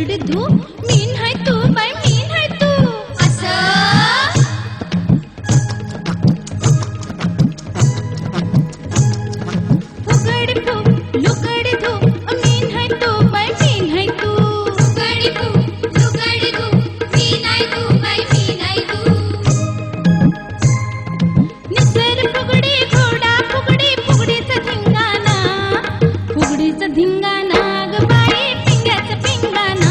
फुगड धू मीन हाय तू बाय मीन हाय तू फुगड फुग लुगड धू मीन हाय तू बाय मीन हाय तू फुगड फुग लुगड धू मीन हाय तू बाय मीन हाय तू निसर फुगडी घोडा फुगडी फुगडीचा धिंगाणा फुगडीचा धिंगाणा ग बाई पिंग्याचा पिंगाणा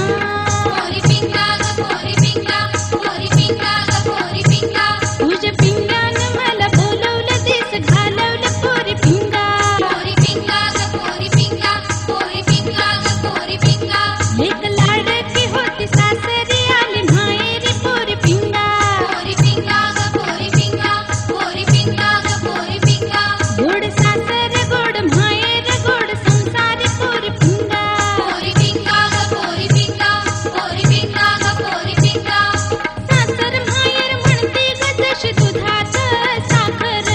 पोरी पिंगा ग पोरी पिंगा पोरी पिंगा ग पोरी पिंगा तुझ्या पिंगानं मला बोलवलं देस घालवलं पोरी पिंगा ग पोरी पिंगा पोरी पिंगा ग पोरी पिंगा लेक लाडकी होती सासरी आली माहेरी पोरी पिंगा ग पोरी पिंगा पोरी पिंगा ग पोरी पिंगा गोड सासर गोड माहेर गोड संसारी पोरी पिंगा ग पोरी पिंगा पोरी पिंगा ग पोरी पिंगा सासर माहेर म्हणते ग जशी दुधात साखर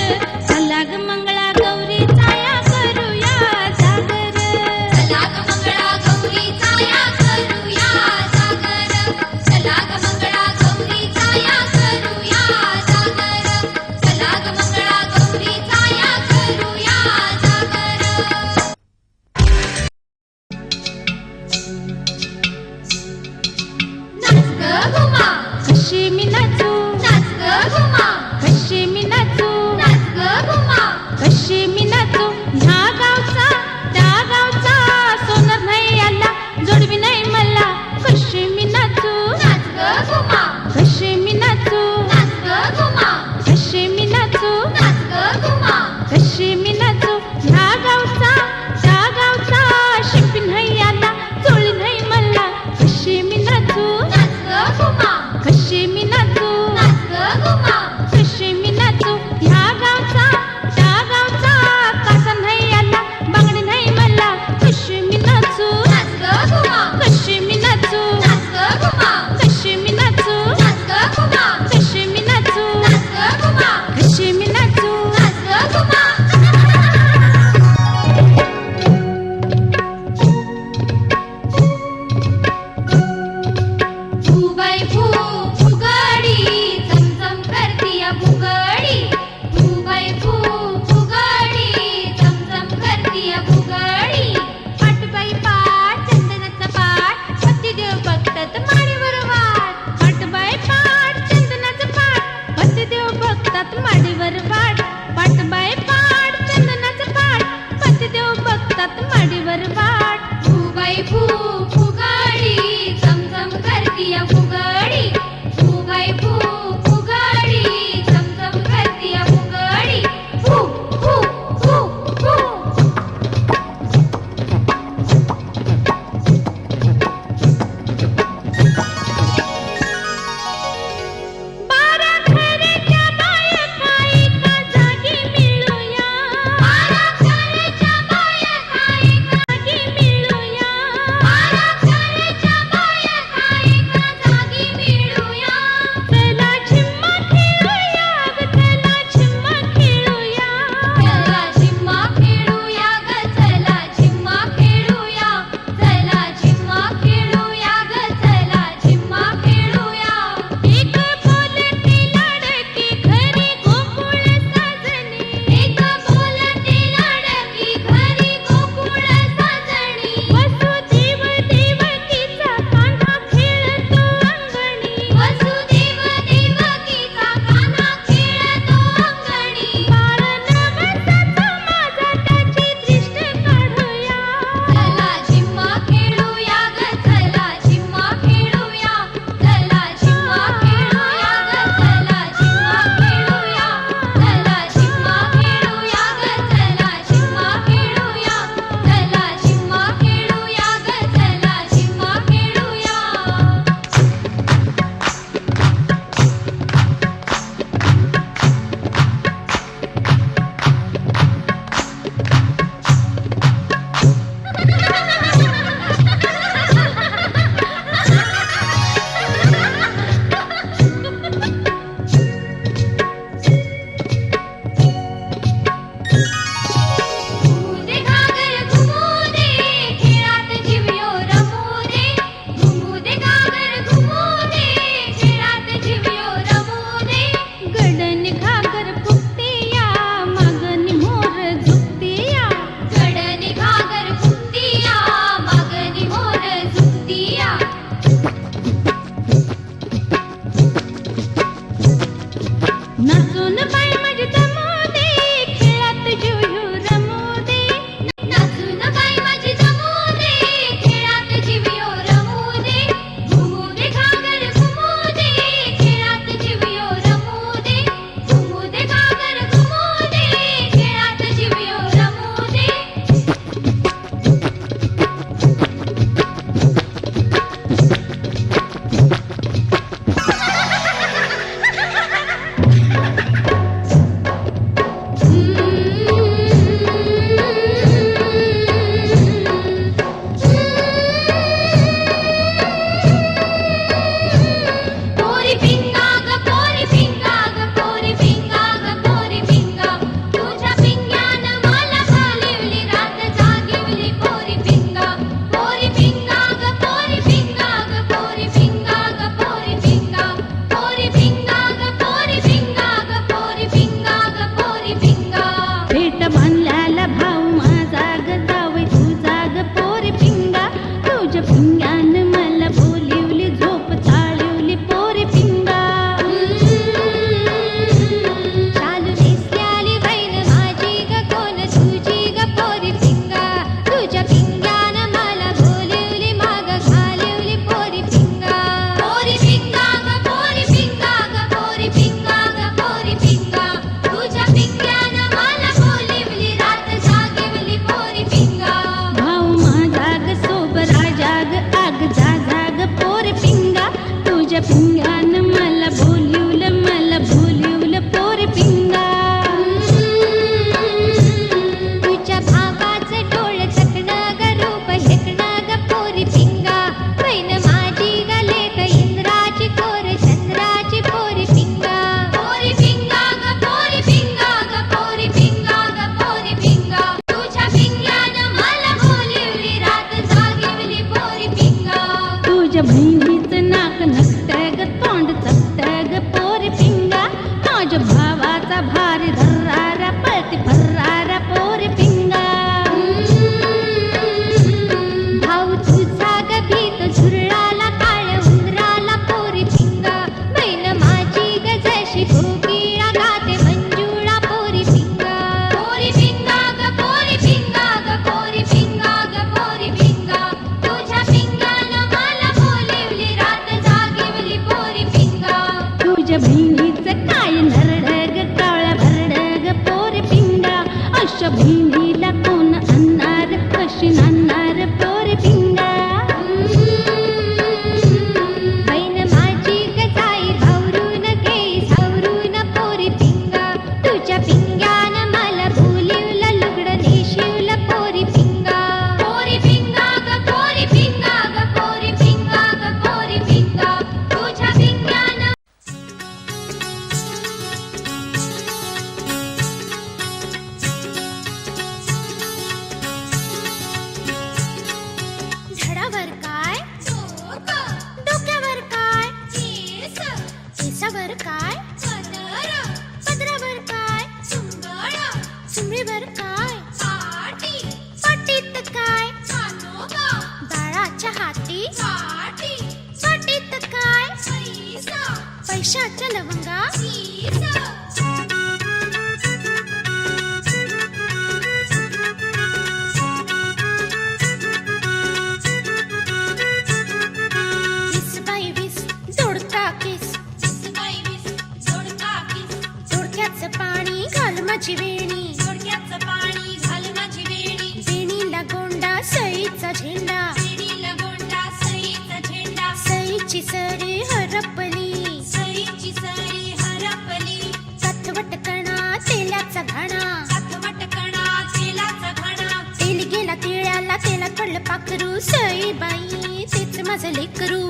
चला ग मंगळा गौरी चाया करूया जागर चला ग मंगळा गौरी चाया करूया जागर चला ग मंगळा गौरी चाया करूया जागर चला ग मंगळा गौरी चाया करूया जागर नाच ग घुमा कशी मी नाचू नाच ग घुमा कशी मी नाचू नाच ग घुमा कशी मी नाचू ह्या गावचा त्या गावचा सोनार नाही आला जोडवी नाही मला कशी मी नाचू नाच ग घुमा कशी मी नाचू नाच ग घुमा कशी मी नाचू नाच ग घुमा कशी मी नाचू ह्या गावचा त्या गावचा शिंपी नाही आला चोळी नाही मला कशी मी नाचू नाच ग घुमा कशी मी नाचू नाच ग घुमा कशी मी नाचू ह्या गावचा त्या गावचा कासा नाही आला बांगडी नाही मला कशी मी नाचू नाच ग घुमा कशी मी नाचू नाच ग घुमा कशी मी नाचू नाच ग घुमा कशी मी नाचू नाच ग घुमा कशी मी नाचू नाच ग घुमा बाई फुगडी चमचम करतीया फुगडी बाई फुगडी चमचम करतीया फुगडी पाट बाई पाट चंदनाचा पाट पतिदेव बघतात माडीवर वाट पाट बाई पाट चंदनाचा पाट पतिदेव बघतात माडीवर वाट पाट बाई पाट चंदनाचा पाट पतिदेव बघतात माडीवर वाट बाई फुगडी चमचम करतीया फुगडी बाई फुगडी चमचम करतीया फुगडी फु फु फु फु बारा घराच्या बाया काय एका जागी मिळूया बारा घराच्या बाया काय एका जागी मिळूया तुझ्या बहिणीचं नाक नकटं ग तोंड चपटं ग पोरी पिंगा माझ्या भावाचा भारी धर्रारा पळती फर्रारा पोरी पिंगा भाऊ तुझा ग भीत झुरळाला काळ उंदराला पोरी पिंगा बहीण माझी ग जशी कोकिळा गाते मंजुळा पोरी पिंगा पोरी पिंगा ग पोरी पिंगा ग पोरी पिंगा ग पोरी पिंगा तुझ्या पिंगानं मला बोलिवली रात जागिवली पोरी पिंगा तुझ्या बहिणीचं काय नरड ग काळा भरड ग पोरी पिंगा अशा बहिणीला कोण आणणार कशी आणणार पोरी पिंगा बहीण माझी ग जाई भावरून घेई सावरून पोरी पिंगा तुझ्या पिंग्यानं मला बोलिवलं लुगडं नेशिवलं पोरी पिंगा पोरी पिंगा ग पोरी पिंगा ग पोरी पिंगा ग पोरी पिंगा तुझ्या पिंग्यानं झाडावर काय डोक्यावर काय केसावर काय पदरावर काय चुमडीवर काय पाटीत काय बाळाच्या हाती पाटीत काय पैशाच्या लवंगा वीस बाई वीस जोडका किस जोडक्याचं पाणी घाल माझी वेणी वेणीला गोंडा सईचा झेंडा सईची सरी हरपली कथवट कणा तेलाचा घाणा तेल गेला तिळ्याला तेला पडलं पाखरू सई बाई तेच माझं लेकरू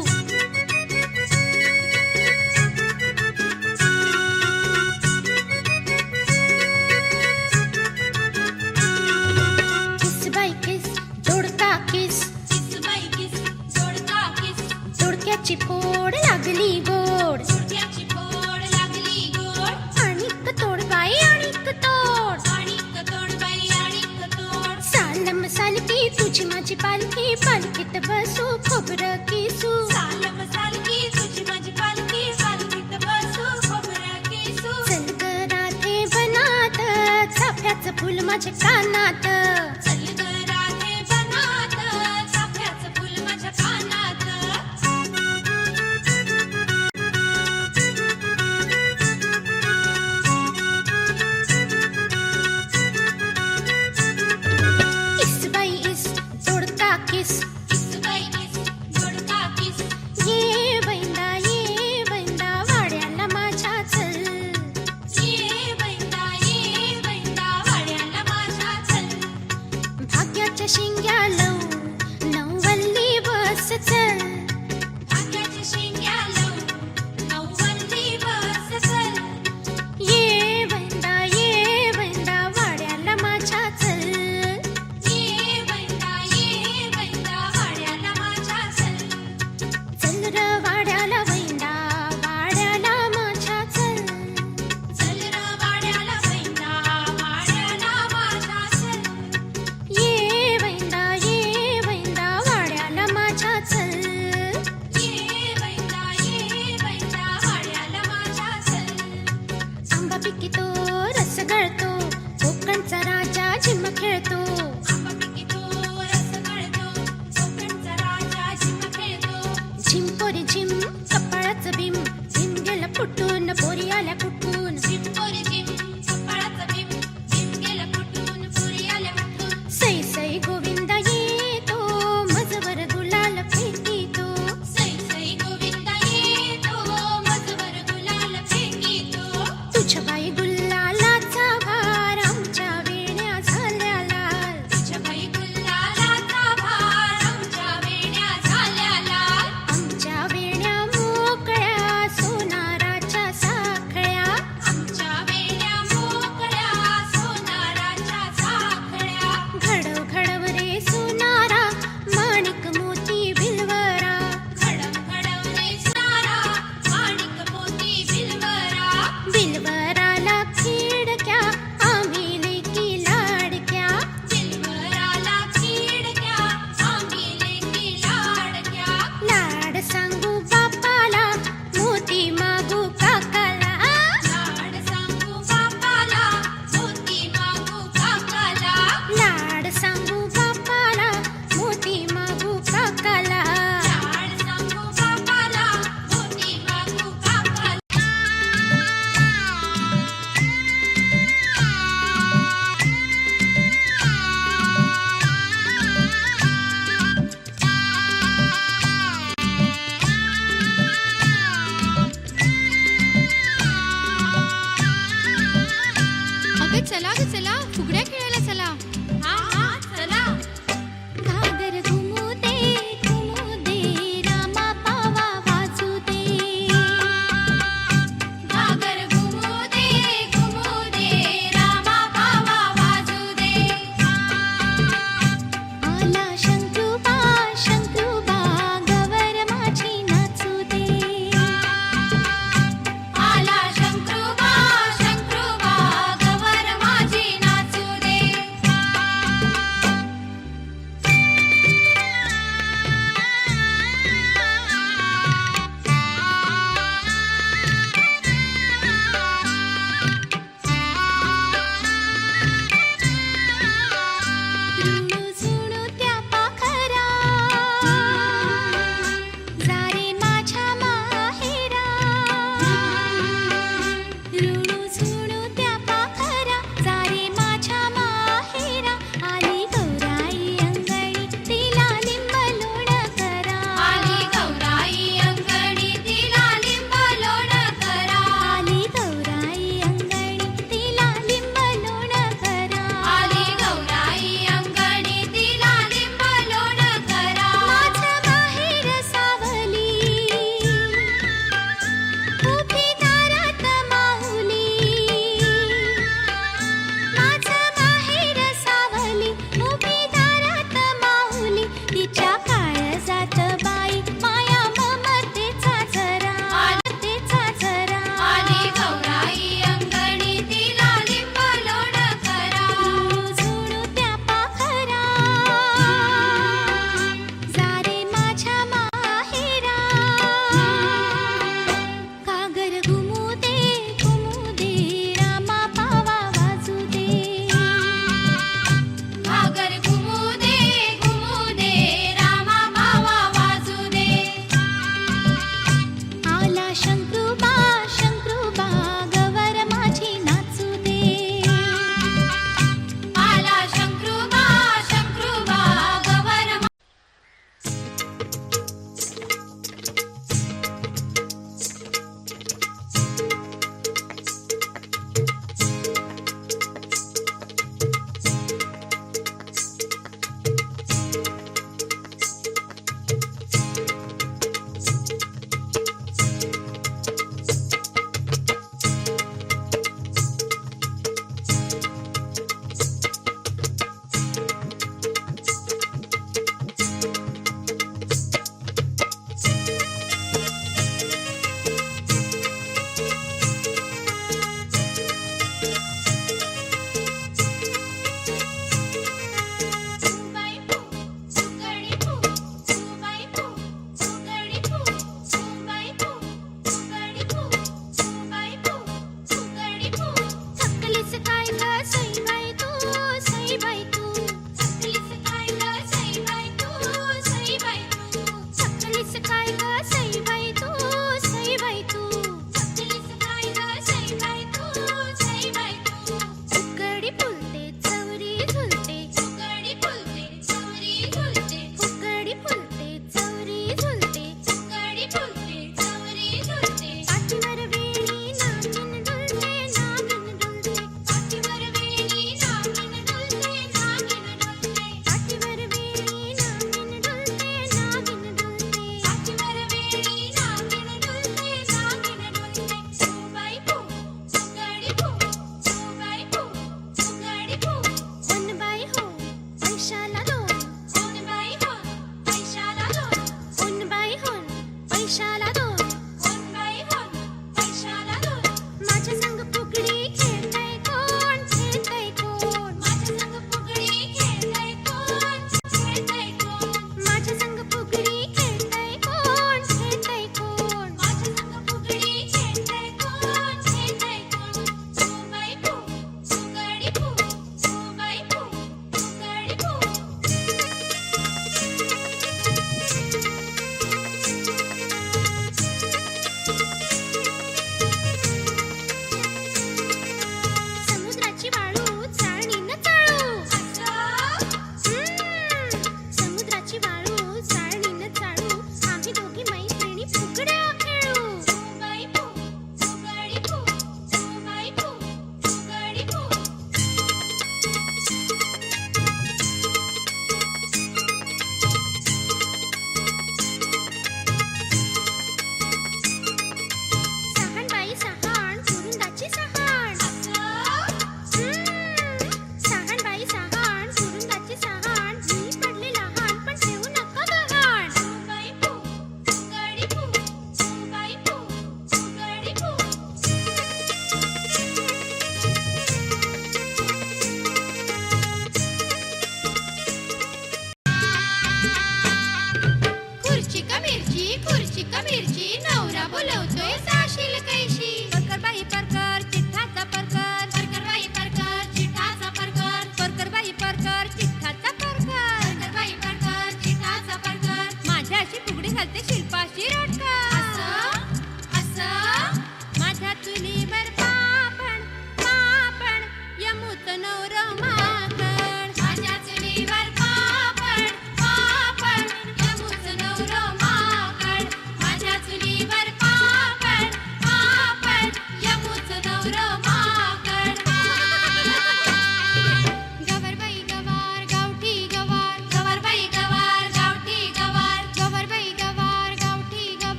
किस बाई किस जोडका किस जोडक्याची फोड लागली गोड आणिक तोड बाई आणिक तोड सालम सालकी तुझी माझी पालखी पालखीत बसू खोबरं किसू चल ग राधे बनात चाफ्याचं फुल माझ्या कानात इस बाई इस जोडका किस ये बैंदा वाड्याला माझ्या चल भाग्याच्या शिंग्या लव नववल्ली बस चल ये बैंदा वाड्याला माझ्या चल चल र वाड्याला बैंदा वाड्याला माझ्या चल ये बैंदा वाड्याला माझ्या चल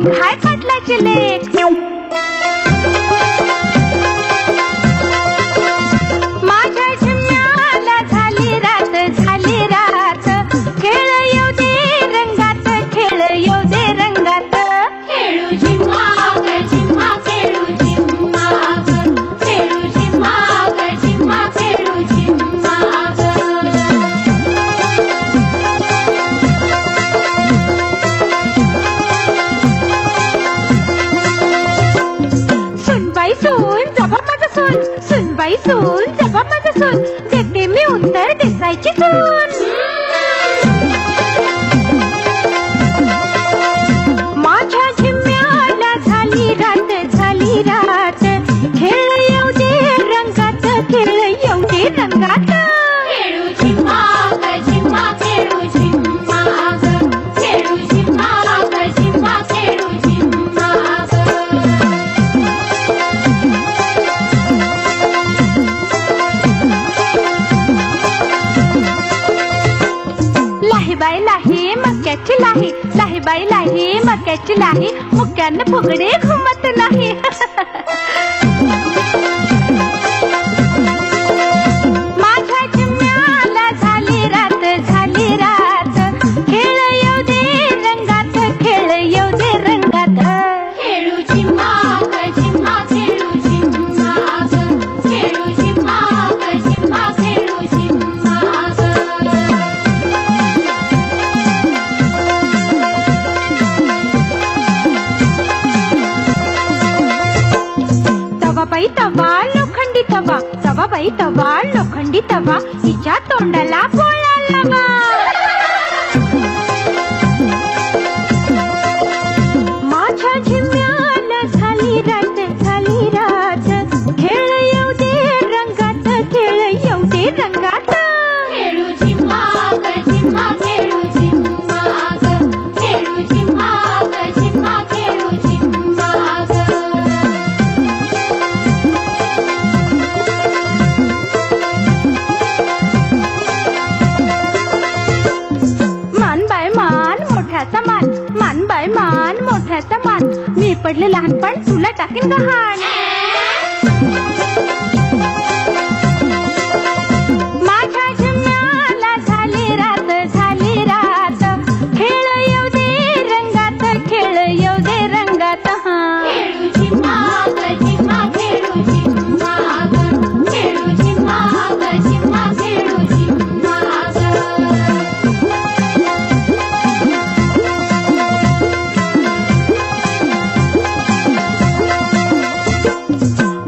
एक हाय पाटलाचे लेख. माझ्या झिम्म्याला झाली रात झाली रात, खेळ येऊ दे रंगात खेळ येऊ दे रंगात. खेळू झिम्मा ग झिम्मा खेळू झिम्मा ग, खेळू झिम्मा ग झिम्मा खेळू झिम्मा ग. सुनबाई सून जबा माझा सून, सुनबाई सून जबा माझा सून, देते मी उत्तर देसायची सून. माझ्या झिम्म्याला झाली रात झाली रात, खेळ येऊ दे रंगात खेळ येऊ दे रंगात. खेळू झिम्मा ग झिम्मा खेळू झिम्मा ग, खेळू झिम्मा ग झिम्मा खेळू झिम्मा ग. लाहीबाई लाही मक्याची लाही, लाहीबाई लाही मक्याची लाही, मुक्यानं फुगडे घुमत नाही. माझ्या झिम्म्याला झाली रात झाली रात, खेळ येऊ दे रंगात खेळ येऊ दे रंगात. खेळू झिम्मा ग झिम्मा खेळू झिम्मा ग, खेळू झिम्मा ग झिम्मा खेळू झिम्मा ग. तवा बाई तवा लोखंडी तवा, तवा बाई तवा लोखंडी तवा, तिच्या तोंडाला पोळा लावा. माझ्या झिम्म्याला झाली रात झाली रात, खेळ येऊ दे रंगात खेळ येऊ दे रंगात. खेळू झिम्मा ग झिम्मा खेळू झिम्मा ग, खेळू झिम्मा ग झिम्मा खेळू झिम्मा ग. मान बाय मान मोठ्याचा मान, मान बाय मान मोठ्याचा मान, मी पडले लहानपण तुला टाकीन गहाण. माझ्या झिम्म्याला झाली रात झाली रात, खेळ येऊ दे रंगात खेळ येऊ दे रंगात. खेळू झिम्मा ग झिम्मा खेळू झिम्मा ग, खेळू झिम्मा ग झिम्मा खेळू झिम्मा ग.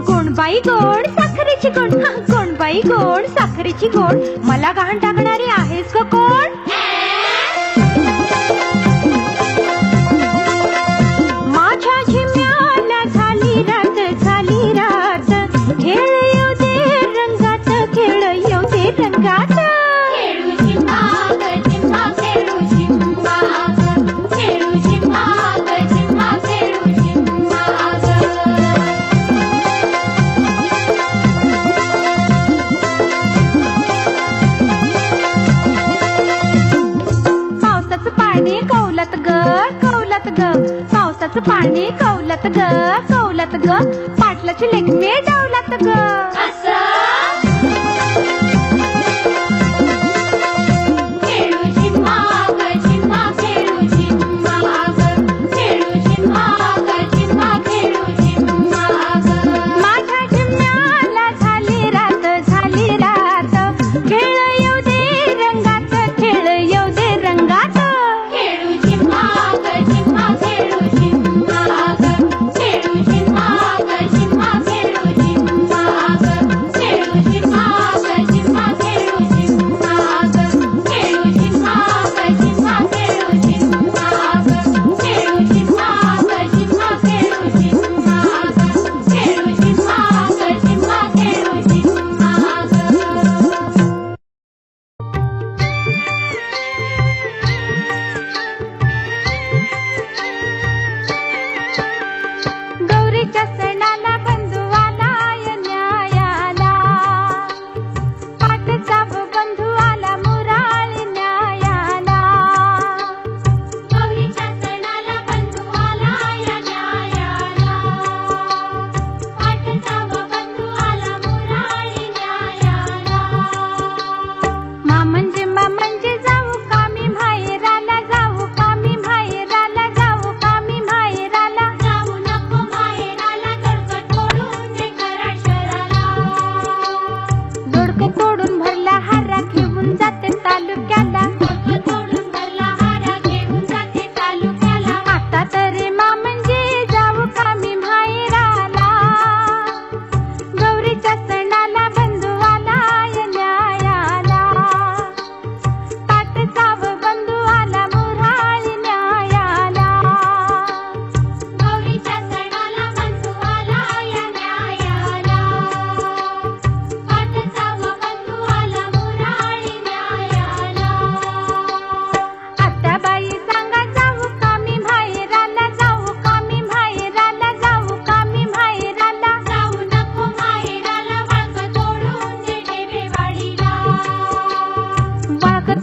गोणबाई गोड साखरेची गोड, गोणबाई गोड साखरेची गोड, मला गहाण टाकणारी आहेस ग कोण? माझ्या झिम्म्याला झाली रात झाली रात, खेळ येऊ दे रंगात खेळ येऊ दे रंगात. खेळू झिम्मा ग झिम्मा खेळू झिम्मा ग, खेळू झिम्मा ग झिम्मा खेळू झिम्मा ग. पावसाचं पाणी कौलात ग कौलात ग, पावसाचं पाणी कौलात ग कौलात ग, पाटलाची लेखमे डावलात ग. असं खेळू झिम्मा ग झिम्मा खेळू झिम्मा ग, खेळू झिम्मा ग झिम्मा खेळू झिम्मा ग. माझ्या झिम्म्याला झाली रात झाली रात, खेळ येऊ दे रंगात खेळ येऊ दे रंगात. खेळू झिम्मा ग झिम्मा खेळू झिम्मा ग, खेळू झिम्मा ग झिम्मा खेळू झिम्मा ग.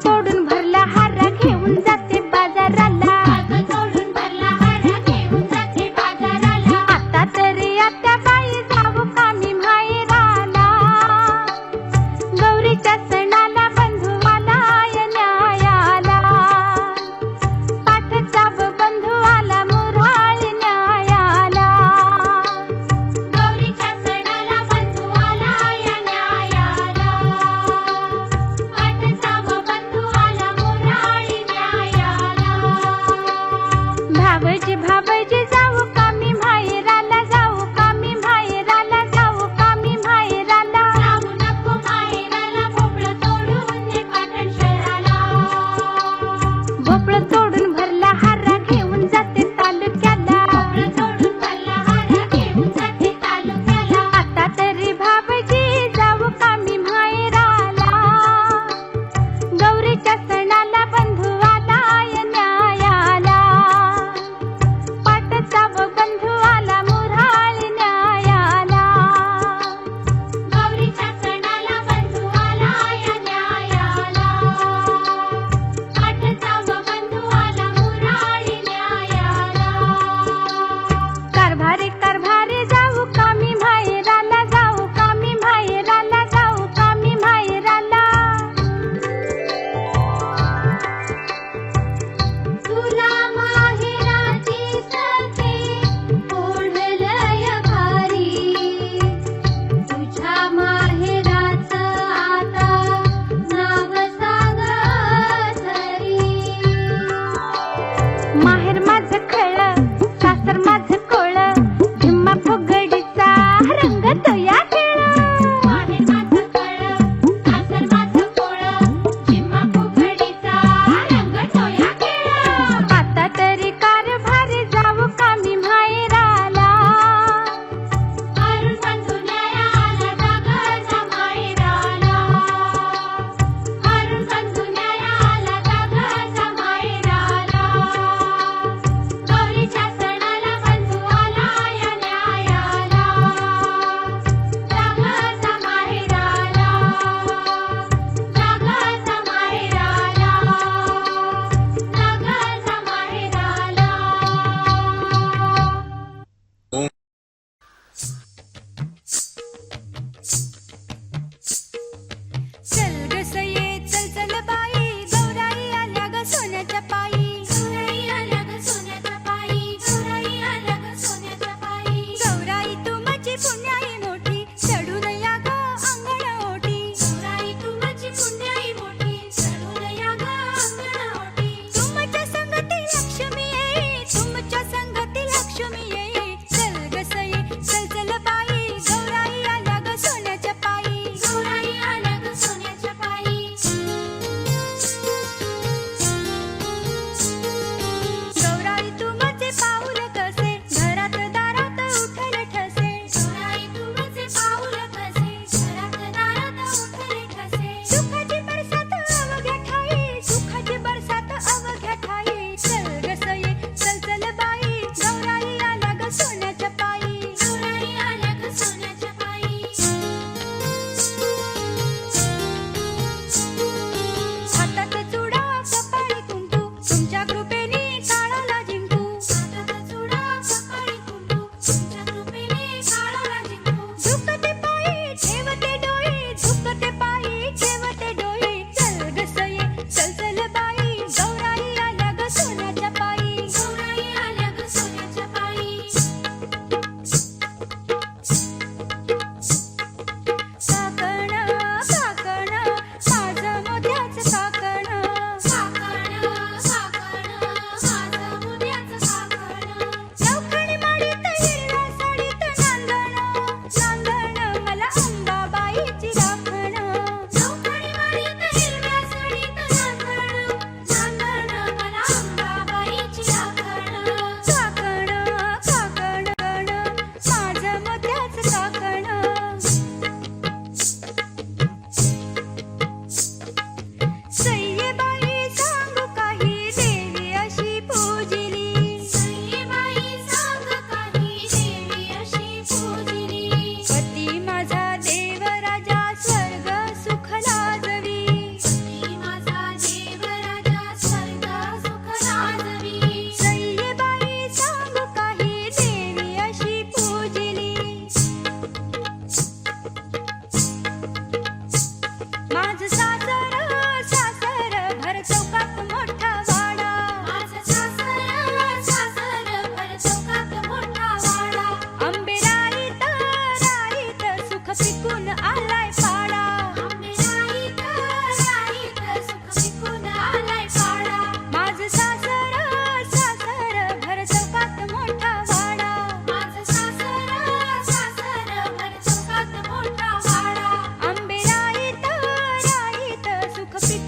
तोडून भरला हारा घेऊन जाते बाजाराला. आता तरी आता बाई जाऊ का मी माहेराला. गौरीच्या सणाला बंधू आला न्यायाला. पाठचा बंधू आला मोराळ न्यायाला. गौरीच्या सणाला बंधू आला या न्यायाला. पाठचा बंधू आला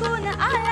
कोण आला